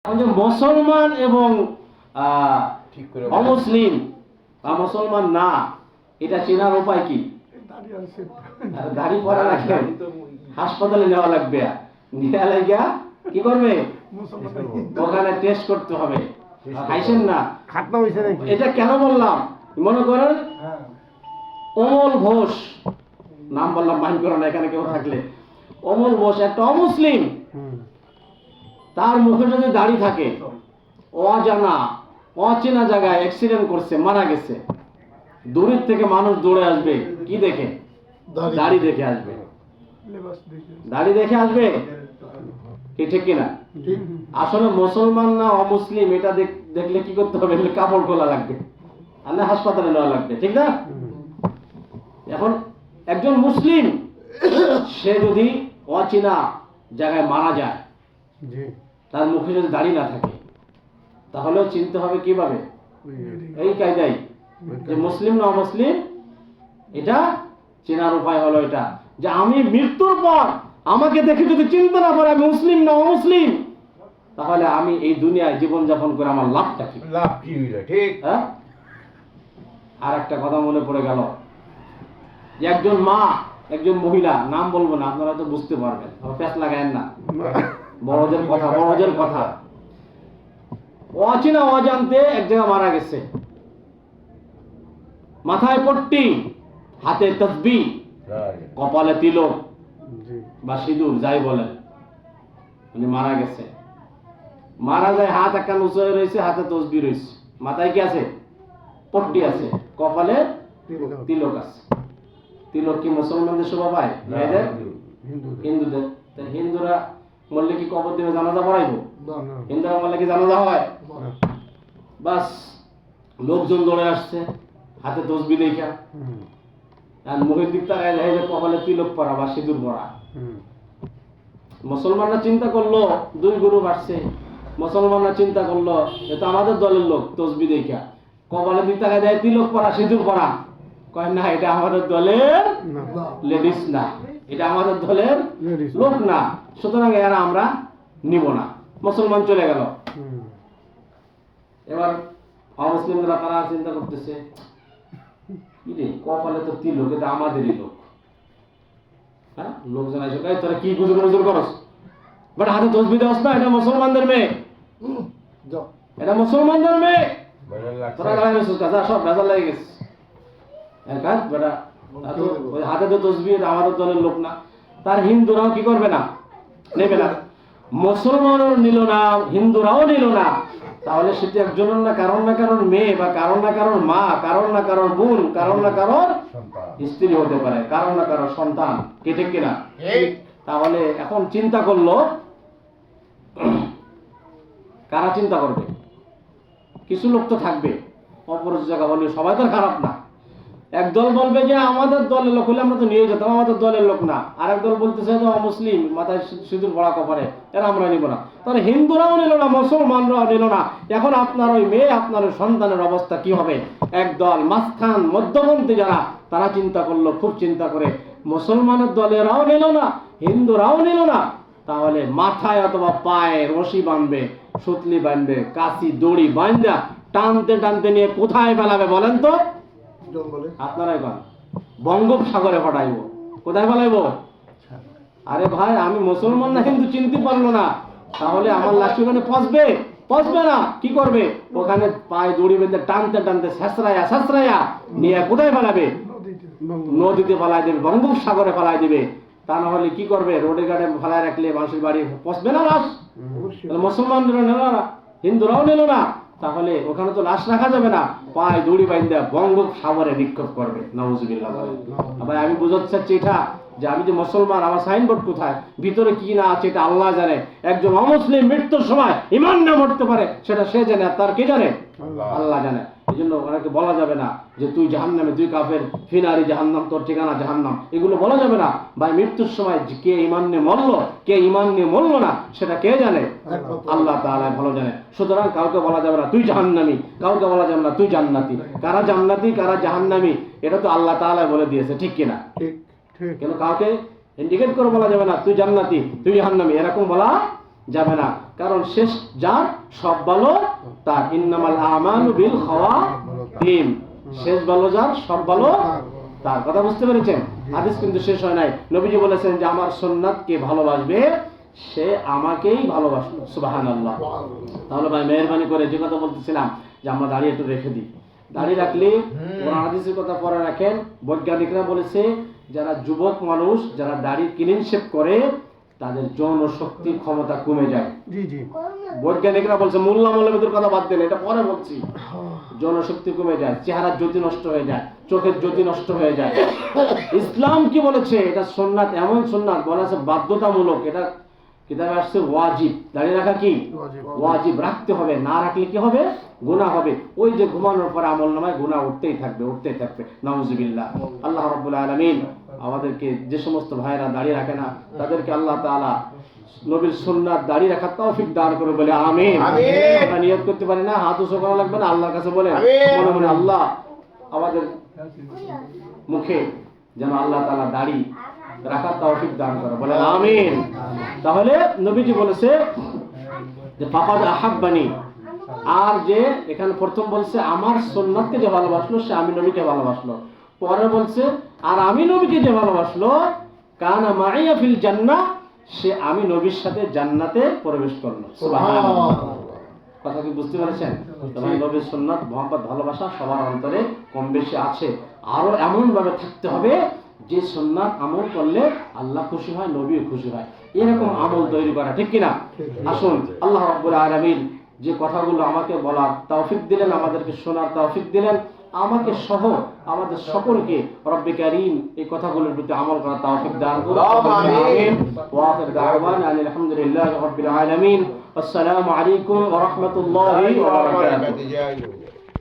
মুসলমান এবং অমুসলিম বা মুসলমান না, এটা চেনার উপায় কি? দাড়ি পড়া লাগবে, হাসপাতালে নেওয়া লাগবে, নিয়ে লাগিয়া কি করবে, ওখানে টেস্ট করতে হবে। খাইছেন না? এটা কেন বললাম, মনে করেন অমল ঘোষ নাম বললাম, মাইন্ড করো না এখানে কেউ থাকলে। অমল ঘোষ একটা অমুসলিম, তার মুখে যদি দাড়ি থাকে, অজানা অচেনা জায়গায় অ্যাক্সিডেন্ট করছে, মারা গেছে, দূরের থেকে মানুষ দৌড়ে আসবে কি দেখে? দাড়ি দেখে আসবে, দাড়ি দেখে আসবে, কি ঠিক কিনা? আসলে মুসলমান না অমুসলিম এটা দেখলে কি করতে হবে? কাপড় খোলা লাগবে, আর না হাসপাতালে নেওয়া লাগবে, ঠিক না? এখন একজন মুসলিম সে যদি অচেনা জায়গায় মারা যায়, তার মুখে যদি দাড়ি না থাকে, তাহলেও চিনতে হবে কিভাবে? এই কায়দায় যে মুসলিম না অমুসলিম, এটা চেনার উপায় হলো এটা যে আমি মৃত্যুর পর আমাকে দেখে যদি চিনতে না পারে আমি মুসলিম না অমুসলিম, তাহলে আমি এই দুনিয়ায় জীবন যাপন করে আমার লাভটা কি? লাভ কি হইল? ঠিক। হ্যাঁ, আর একটা কথা মনে পড়ে গেল, যে একজন মা, একজন মহিলা, নাম বলবো না, আপনারা তো বুঝতে পারবেন, প্যাঁচ লাগায়েন না, বড়দের কথা, বড়দের কথা, অচেনা অজান্তে এক জায়গায় মারা গেছে, মাথায় পট্টি, হাতে তসবিহ, কপালে তিলক বা সিঁদুর যাই বলেন, উনি মারা গেছে। মারা যায়, হাত একটা উঁচু হয়ে রয়েছে, হাতে তসবিহ রয়েছে, মাথায় কি আছে? পট্টি আছে, কপালে তিলক আছে। তিলক কি মুসলমানদের শোভা পায়? মেয়েদের? হিন্দুদের। হিন্দুরা মরলে কি কবর দেবে, জানাজা পড়াইবো? হিন্দুরা মরলে কি জানাজা হয়? বাস, লোকজন দৌড়ে আসছে, হাতে তসবিহ দেখা, আর মুখের দিক তাকায় যায় যে কপালে তিলক পরা বা সিঁদুর পরা। মুসলমানরা চিন্তা করলো, দুই গ্রুপ আসছে, মুসলমানরা চিন্তা করলো এটা আমাদের দলের লোক, তসবিহ দেখা কপালে দিক তাকায় যায় তিলক পরা সিঁদুর পরা, কয় না এটা আমাদের দলের লেডিস না, এটা আমাদের দলের লোক না, সুতরাং এরা আমরা নিব না। মুসলমান চলে গেল। এবার অমুসলিমরা তারা চিন্তা করতেছে, কপালে তো তিলক, এটা আমাদেরই লোক। হ্যাঁ, লোকজন আসে, তোরা কি গুজর গুজর করস, বাট হাতে তসবিহ দেওয়াস না, এটা মুসলমানদের মেয়ে, এটা মুসলমানদের মেয়ে, তোরা গায়ে রসুস কাজা সব ভেজাল লেগে গেছে। হাতে তো তসবিহ, আমাদের দলের লোক না। তার হিন্দুরাও কি করবে না, নেবে না। মুসলমানও নিল না, হিন্দুরাও নিল না, তাহলে সেটি একজনের না কারোর মেয়ে, বা কারোর না কারোর মা, কারোর না কারোর বোন, কারোর না কারোর স্ত্রী হতে পারে, কারোর না কারোর সন্তান, কি ঠিক কিনা? তাহলে এখন চিন্তা করলো, কারা চিন্তা করবে? কিছু লোক তো থাকবে, অপরিচিত জায়গা বলে সবাই তো খারাপ না। একদল বলবে যে আমাদের দলের লোক হলে আমরা তো নিয়ে যেতাম, আমাদের দলের লোক না। আর একদল বলতেছে তো মুসলিম, মাথায় সিঁদুর পড়া কপালে, এরা আমরা নিব না। তাহলে হিন্দুরাও নিল না, মুসলমানরাও নিল না। এখন আপনার ওই মেয়ে, আপনার ওই সন্তানের অবস্থা কি হবে? একদল মাঝখান মধ্যপন্থী যারা, তারা চিন্তা করলো, খুব চিন্তা করে, মুসলমানের দলেরাও নিল না, হিন্দুরাও নিল না, তাহলে মাথায় অথবা পায়ে রশি বাঁধবে, সুতলি বাঁধবে, কাশি দড়ি বাঁধা টানতে টানতে নিয়ে কোথায় ফেলাবে বলেন তো? আপনারাই বলেন। বঙ্গোপসাগরে পাঠাইব। কোথায় ফেলাইব? আরে ভাই, আমি মুসলমান না হিন্দু চিনতে পারলো না, তাহলে আমার লাশ ওখানে পচবে? পচবে না, কি করবে? ওখানে পায়ে দড়ি বেঁধে টানতে টানতে শেষরাইয়া নিয়ে কোথায় ফেলাবে? নদীতে ফেলাই দেবে, বঙ্গোপসাগরে ফেলাই দেবে। তা না হলে কি করবে? রোডে গাড়ে ফেলায় রাখলে মানুষের বাড়ি পচবে না লাশ? মুসলমানরা নিল না, হিন্দুরাও নিল না, তাহলে ওখানে তো লাশ রাখা যাবে না, পায়ে দড়ি বাইন্ধা বঙ্গোপসাগরে নিক্ষেপ করবে। নাউজুবিল্লাহ। ভাই, আমি বোঝাতে চাচ্ছি এটা যে আমি যে মুসলমান, আমার সাইনবোর্ড কোথায়, ভিতরে কি না আছে এটা আল্লাহ জানে। একজন অমুসলিম মৃত্যুর সময় ইমান না মরতে পারে, সেটা সে জানে, আর তার কে জানে? আল্লাহ জানে। এই জন্য ওনাকে বলা যাবে না যে তুই জাহান্নামে, তুই কাফের, ফিনারি জাহান্নাম, তোর ঠিকানা জাহান্নাম, এগুলো বলা যাবে না। ভাই, মৃত্যুর সময় কে ইমান নিয়ে মরলো, কে ইমান নিয়ে মরলো না, সেটা কে জানে? আল্লাহ তাআলা ভালো জানে। সুতরাং কাউকে বলা যাবে না তুই জাহান্নামী, কাউকে বলা যাবে না তুই জান্নাতি। কারা জান্নাতি, কারা জাহান্নামী, এটা তো আল্লাহ তাআলা বলে দিয়েছে, ঠিক কিনা? কেন কাউকে ইন্ডিকেট করে বলা যাবে না তুই জান্নাতি, তুই জাহান্নামী, এরকম বলা যাবে না, কারণ শেষ যার সব ভালো তার। ইন্নামাল আমালু বিল খাওয়াতিম, শেষ ভালো যার সব ভালো তার। কথা বুঝতে পেরেছেন? হাদিস কিন্তু শেষ হয় নাই। নবীজি বলেছেন যে আমার সুন্নাতকে ভালোবাসবে সে আমাকেই ভালোবাসলো। সুবহানাল্লাহ। তাহলে ভাই মেহেরবানি করে যে কথা বলতেছিলাম যে আমরা দাড়ি একটু রেখে দিই। দাড়ি রাখলে কোরআন হাদিসের কথা পরে রাখেন। বৈজ্ঞানিকরা বলেছে যারা যুবক মানুষ যারা দাড়ি ক্লিন শেভ করে তাদের যৌন শক্তি ক্ষমতা কমে যায়। জি জি, বৈজ্ঞানিকরা বলছে, মোল্লা মৌলবীদের কথা বাদ দেন, এটা পরে বলছি। যৌন শক্তি কমে যায়, চেহারার জ্যোতি নষ্ট হয়ে যায়, চোখের জ্যোতি নষ্ট হয়ে যায়। ইসলাম কি বলেছে? এটা সুন্নাত, এমন সুন্নাত বলা আছে বাধ্যতামূলক। এটা কিতাবে আসছে ওয়াজিব। দাঁড়িয়ে রাখা কি ওয়াজিব, রাখতে হবে, না রাখলে কি হবে? গুনাহ হবে। ওই যে ঘুমানোর পর আমলনামায় গুনাহ উঠতেই থাকবে, উঠতেই থাকবে। নাউজুবিল্লাহ। আল্লাহ রাব্বুল আলামিন আমাদেরকে, যে সমস্ত ভাইরা দাঁড়িয়ে রাখে না তাদেরকে আল্লাহ তাআলা নবীর সুন্নাত দাঁড়িয়ে রাখার তৌফিক দান করে বলে আমিন। আমরা নিয়ত করতে পারি না, হাত উঁচু করা লাগবে না, আল্লাহর কাছে বলে মনে মনে আল্লাহ আমাদের মুখে যেন আল্লাহ তাআলা দাড়ি রাখার তৌফিক দান করে, বলে আমিন। তাহলে নবীজি বলেছে যে ফাকাদ আহাব্বানি, আর যে এখানে প্রথম বলছে আমার সুন্নাতকে যে ভালোবাসলো সে আমি নবীকে ভালোবাসলো। পরে বলছে আর আমি নবীকে যে ভালোবাসলো কানা মাইয়া ফিল জান্নাহ, সে আমি নবীর সাথে জান্নাতে প্রবেশ করলো। সুবহানাল্লাহ। কথা কি বুঝতে পেরেছেন? তোমার নবীর সুন্নাত মোহাম্মদ ভালোবাসা সবার অন্তরে কম বেশি আছে। আরো এমন ভাবে থাকতে হবে যে সুন্নাত আমল করলে আল্লাহ খুশি হয়, নবীও খুশি হয়, এরকম আমল তৈরি করা। ঠিক কিনা? আসুন, আল্লাহ রাব্বুল আলামিন যে কথাগুলো আমাকে বলার তৌফিক দিলেন, আমাদেরকে শোনার তৌফিক দিলেন, আমাকে সহ আমাদের সকলকে রব্বে কারীম এই কথাগুলোর প্রতি আমল করার তৌফিক দান করুন। আমিন। ওয়া আখির দাওয়ানা আলহামদুলিল্লাহি রাব্বিল আলামিন। আসসালামু আলাইকুম ওয়া রাহমাতুল্লাহি ওয়া বারাকাতুহু।